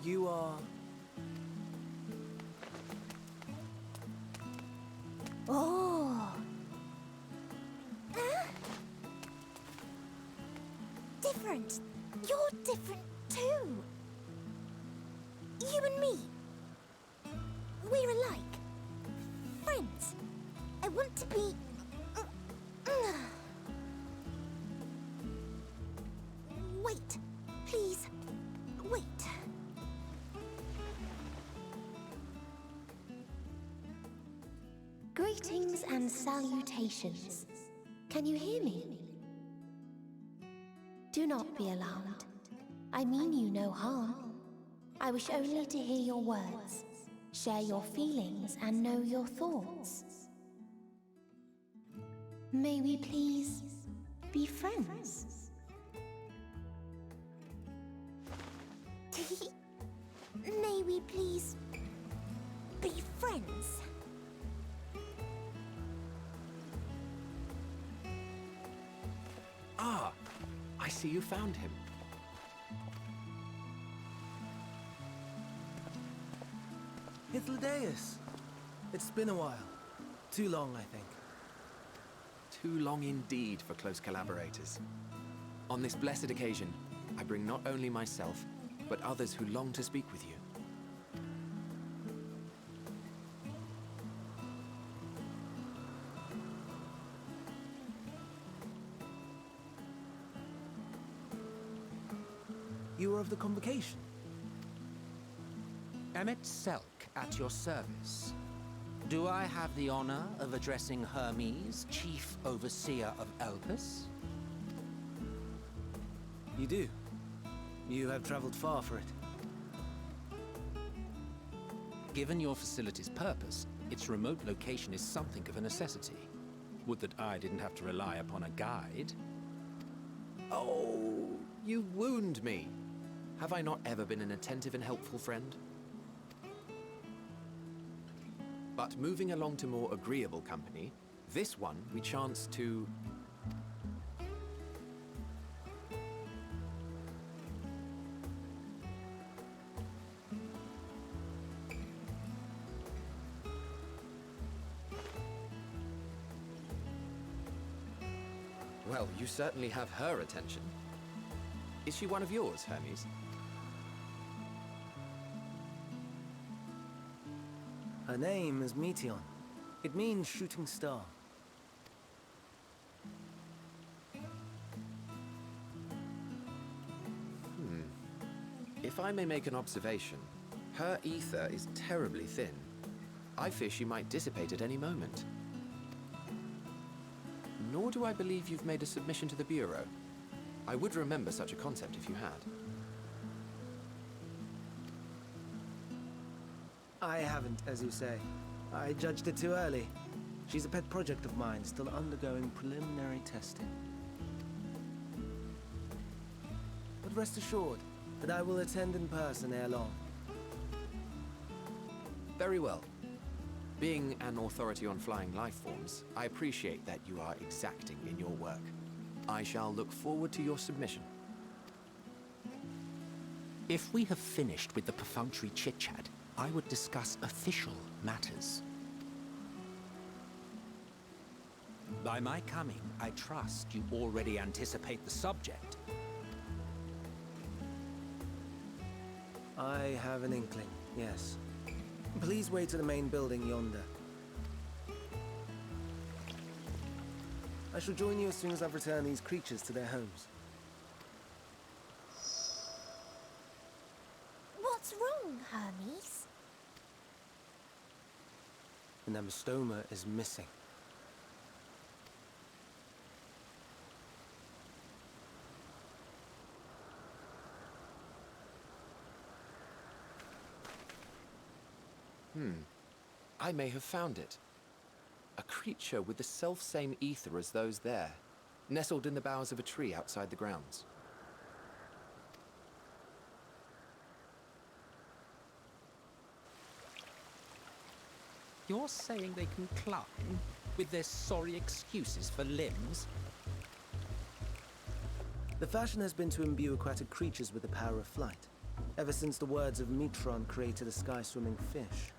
You are... Oh! Different. You're different too. You and me. We're alike. Friends. I want to be... Wait. Please. Wait. Greetings and salutations. Can you hear me? Do not be alarmed. I mean you no harm. I wish only to hear your words, share your feelings, and know your thoughts. May we please be friends? May we please be friends? Ah! I see you found him. Hythlodaeus! It's been a while. Too long, I think. Too long indeed for close collaborators. On this blessed occasion, I bring not only myself, but others who long to speak with you. You were of the convocation? Emmet Selk at your service. Do I have the honor of addressing Hermes, Chief Overseer of Elpis? You do. You have traveled far for it. Given your facility's purpose, its remote location is something of a necessity. Would that I didn't have to rely upon a guide. Oh, you wound me. Have I not ever been an attentive and helpful friend? But moving along to more agreeable company, this one we chance to... Well, you certainly have her attention. Is she one of yours, Hermes? Her name is Meteon. It means shooting star. If I may make an observation, her ether is terribly thin. I fear she might dissipate at any moment. Nor do I believe you've made a submission to the Bureau. I would remember such a concept if you had. I haven't, as you say. I judged it too early. She's a pet project of mine, still undergoing preliminary testing. But rest assured that I will attend in person ere long. Very well. Being an authority on flying life forms, I appreciate that you are exacting in your work. I shall look forward to your submission. If we have finished with the perfunctory chit-chat, I would discuss official matters. By my coming, I trust you already anticipate the subject. I have an inkling, yes. Please wait to the main building yonder. I shall join you as soon as I've returned these creatures to their homes. What's wrong, Hermes? The Nemostoma is missing. I may have found it. A creature with the self-same ether as those there, nestled in the boughs of a tree outside the grounds. You're saying they can climb, with their sorry excuses for limbs? The fashion has been to imbue aquatic creatures with the power of flight. ever since the words of Meteon created a sky-swimming fish.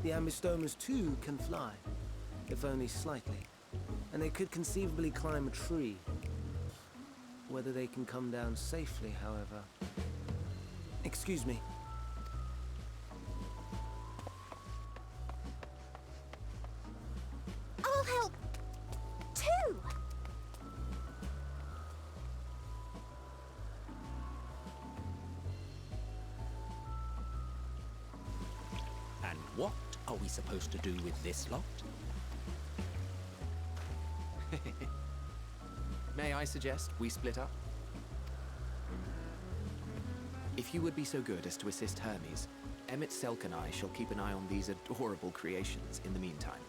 The Ambistomas too can fly, if only slightly, and they could conceivably climb a tree. Whether they can come down safely, however... Excuse me. I'll help, too! And what are we supposed to do with this lot? May I suggest we split up? If you would be so good as to assist Hermes, Emmett Selk and I shall keep an eye on these adorable creations in the meantime.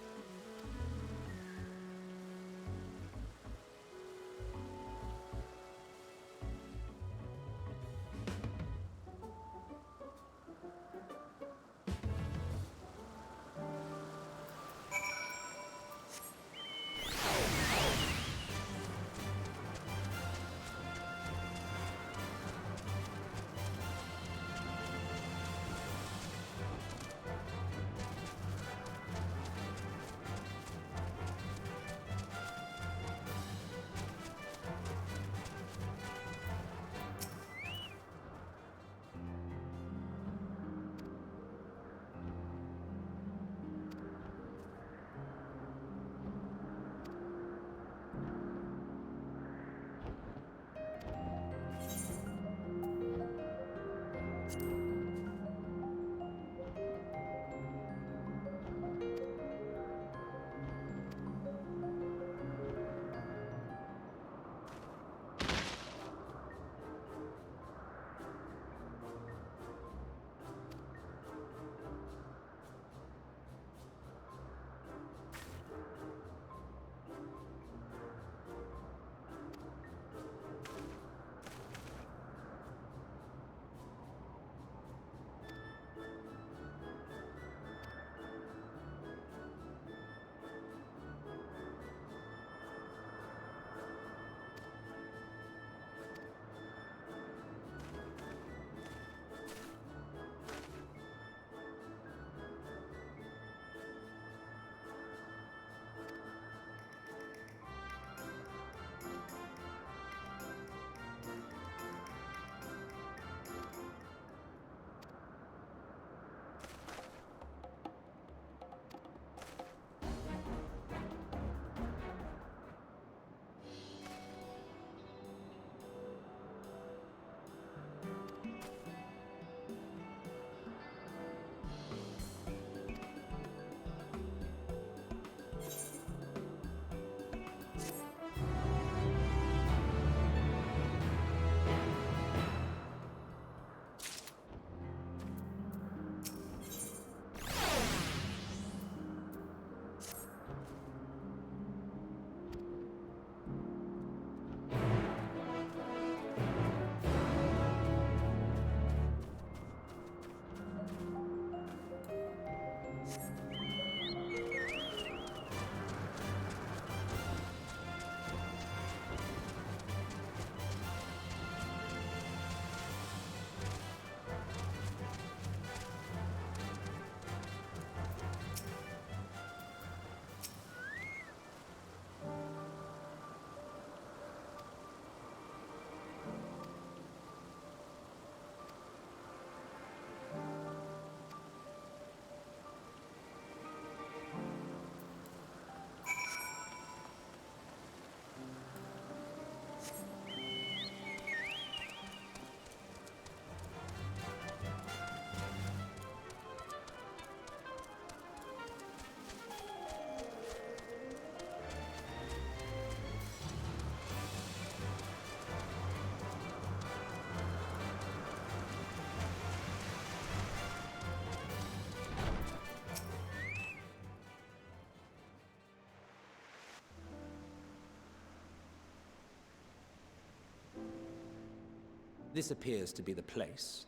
This appears to be the place.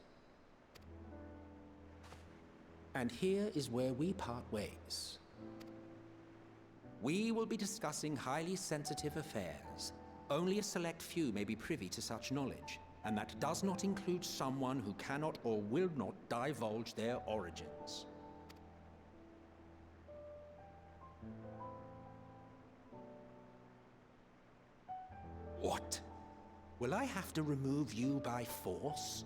And here is where we part ways. We will be discussing highly sensitive affairs. Only a select few may be privy to such knowledge. and that does not include someone who cannot or will not divulge their origins. What? Will I have to remove you by force?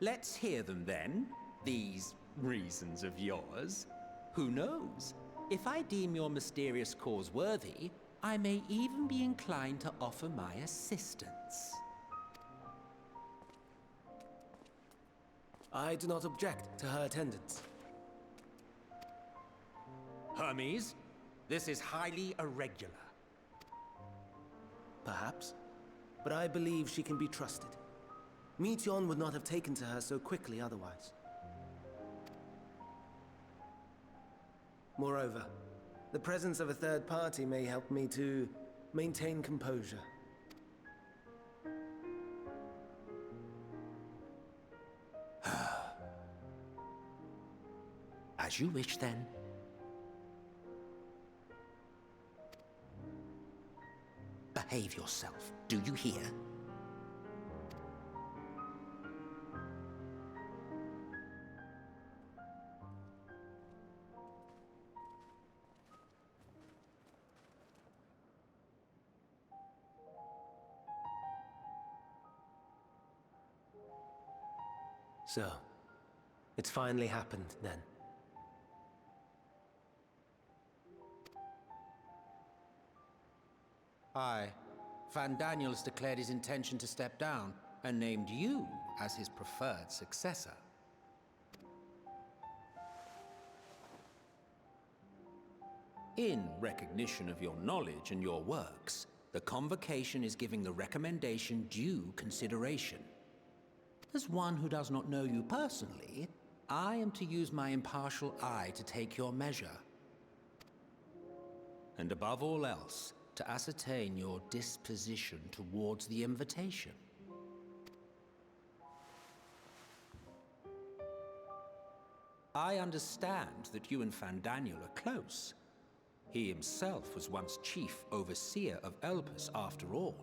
Let's hear them then, these reasons of yours. Who knows? If I deem your mysterious cause worthy, I may even be inclined to offer my assistance. I do not object to her attendance. Hermes, this is highly irregular. Perhaps, but I believe she can be trusted. Meteon would not have taken to her so quickly otherwise. Moreover, the presence of a third party may help me to maintain composure. As you wish, then. Behave yourself, do you hear? So, it's finally happened, then. Aye. Van Daniels declared his intention to step down and named you as his preferred successor. In recognition of your knowledge and your works, the Convocation is giving the recommendation due consideration. As one who does not know you personally, I am to use my impartial eye to take your measure. And above all else, to ascertain your disposition towards the invitation. I understand that you and Van Daniel are close. He himself was once chief overseer of Elpis after all.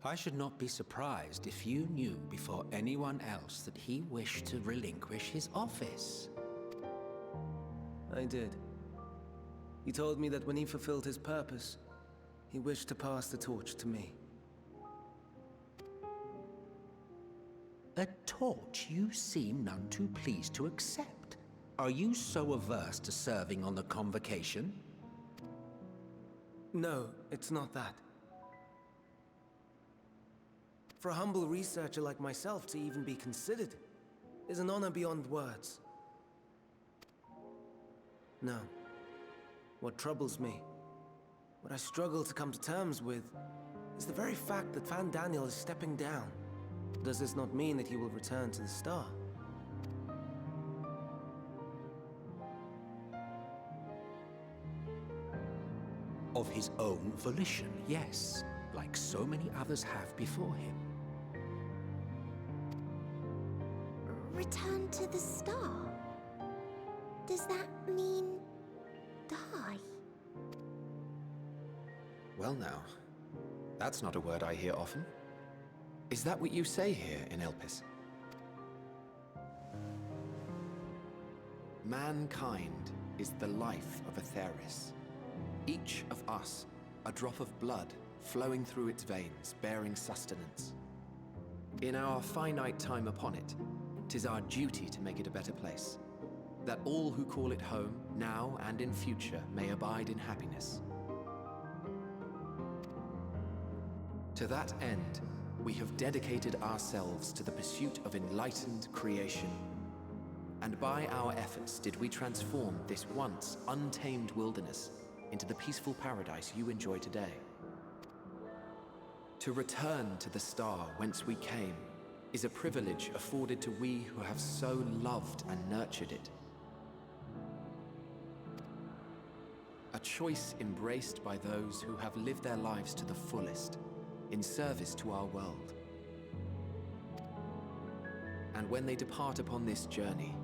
I should not be surprised if you knew before anyone else that he wished to relinquish his office. I did. He told me that when he fulfilled his purpose, he wished to pass the torch to me. A torch you seem none too pleased to accept. Are you so averse to serving on the Convocation? No, it's not that. For a humble researcher like myself to even be considered is an honor beyond words. No. What troubles me, what I struggle to come to terms with, is the very fact that Van Daniel is stepping down. Does this not mean that he will return to the Star? Of his own volition, yes, like so many others have before him. Return to the Star? Does that mean die? Well now, that's not a word I hear often. Is that what you say here in Elpis? Mankind is the life of Atheris. Each of us, a drop of blood flowing through its veins, bearing sustenance. In our finite time upon it, 'tis our duty to make it a better place, that all who call it home, now and in future, may abide in happiness. To that end, we have dedicated ourselves to the pursuit of enlightened creation. And by our efforts did we transform this once untamed wilderness into the peaceful paradise you enjoy today. To return to the Star whence we came is a privilege afforded to we who have so loved and nurtured it. A choice embraced by those who have lived their lives to the fullest, in service to our world. And when they depart upon this journey,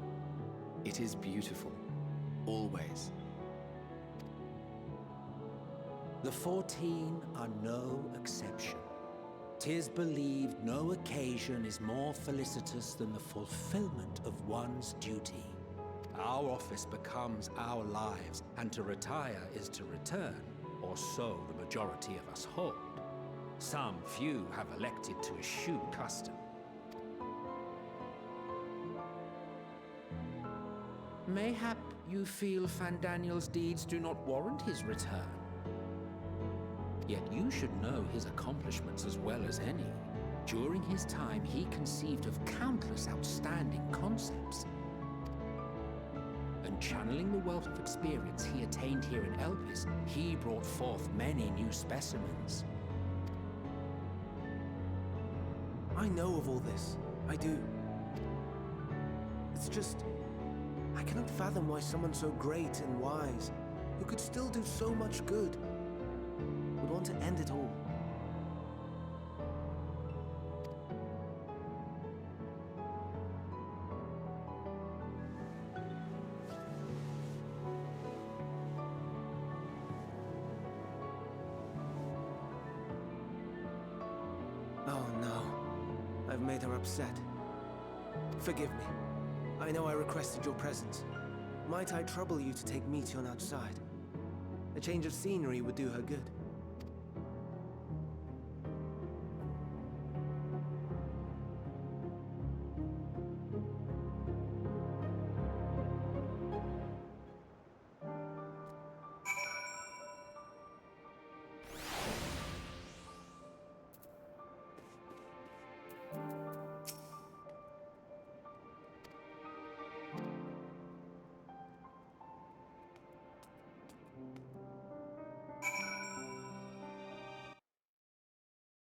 it is beautiful. always. The 14 are no exception. 'Tis believed no occasion is more felicitous than the fulfillment of one's duty. Our office becomes our lives, and to retire is to return, or so the majority of us hold. Some few have elected to eschew custom. Mayhap you feel Fandaniel's deeds do not warrant his return. Yet you should know his accomplishments as well as any. During his time, he conceived of countless outstanding concepts. And channeling the wealth of experience he attained here in Elpis, he brought forth many new specimens. I know of all this. I do. It's just, I cannot fathom why someone so great and wise, who could still do so much good, would want to end it all. Oh no, I've made her upset. Forgive me. I know I requested your presence. Might I trouble you to take Meteon outside? A change of scenery would do her good.